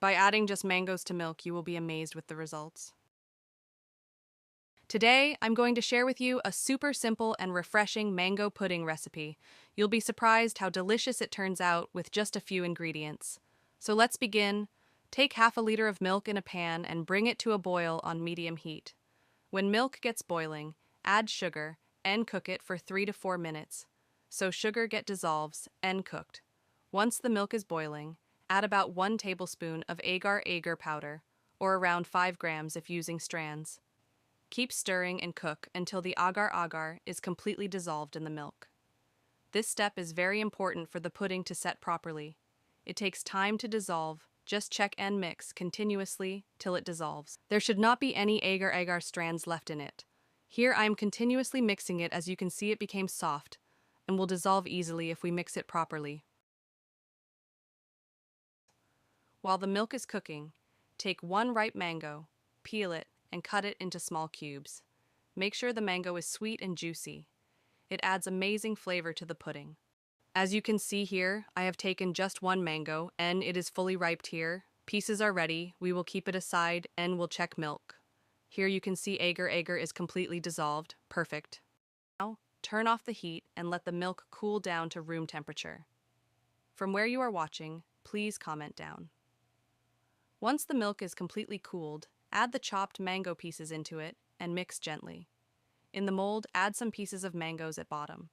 By adding just mangoes to milk, you will be amazed with the results. Today, I'm going to share with you a super simple and refreshing mango pudding recipe. You'll be surprised how delicious it turns out with just a few ingredients. So let's begin. Take half a liter of milk in a pan and bring it to a boil on medium heat. When milk gets boiling, add sugar and cook it for 3 to 4 minutes. So sugar get dissolves and cooked. Once the milk is boiling, add about 1 tablespoon of Agar powder, or around 5 grams if using strands. Keep stirring and cook until the agar is completely dissolved in the milk. This step is very important for the pudding to set properly. It takes time to dissolve. Just check and mix continuously till it dissolves. There should not be any agar strands left in it. Here I am continuously mixing it. As you can see, it became soft and will dissolve easily if we mix it properly. While the milk is cooking, take 1 ripe mango, peel it, and cut it into small cubes. Make sure the mango is sweet and juicy. It adds amazing flavor to the pudding. As you can see here, I have taken just 1 mango and it is fully ripe here. Pieces are ready. We will keep it aside and we'll check milk. Here you can see agar is completely dissolved. Perfect. Now, turn off the heat and let the milk cool down to room temperature. From where you are watching, please comment down. Once the milk is completely cooled, add the chopped mango pieces into it and mix gently. In the mold, add some pieces of mangoes at bottom.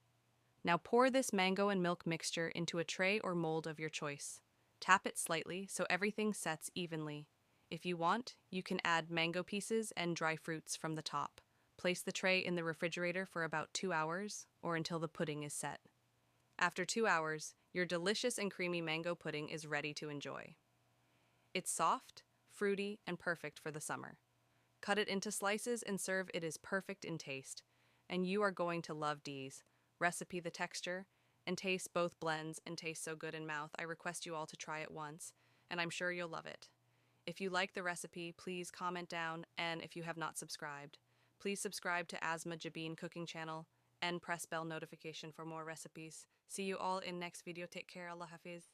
Now pour this mango and milk mixture into a tray or mold of your choice. Tap it slightly so everything sets evenly. If you want, you can add mango pieces and dry fruits from the top. Place the tray in the refrigerator for about 2 hours or until the pudding is set. After 2 hours, your delicious and creamy mango pudding is ready to enjoy. It's soft, fruity, and perfect for the summer. Cut it into slices and serve. It is perfect in taste. And you are going to love D's recipe. The texture and taste both blends and taste so good in mouth. I request you all to try it once, and I'm sure you'll love it. If you like the recipe, please comment down, and if you have not subscribed, please subscribe to Asma Jabeen cooking channel and press bell notification for more recipes. See you all in next video. Take care. Allah Hafiz.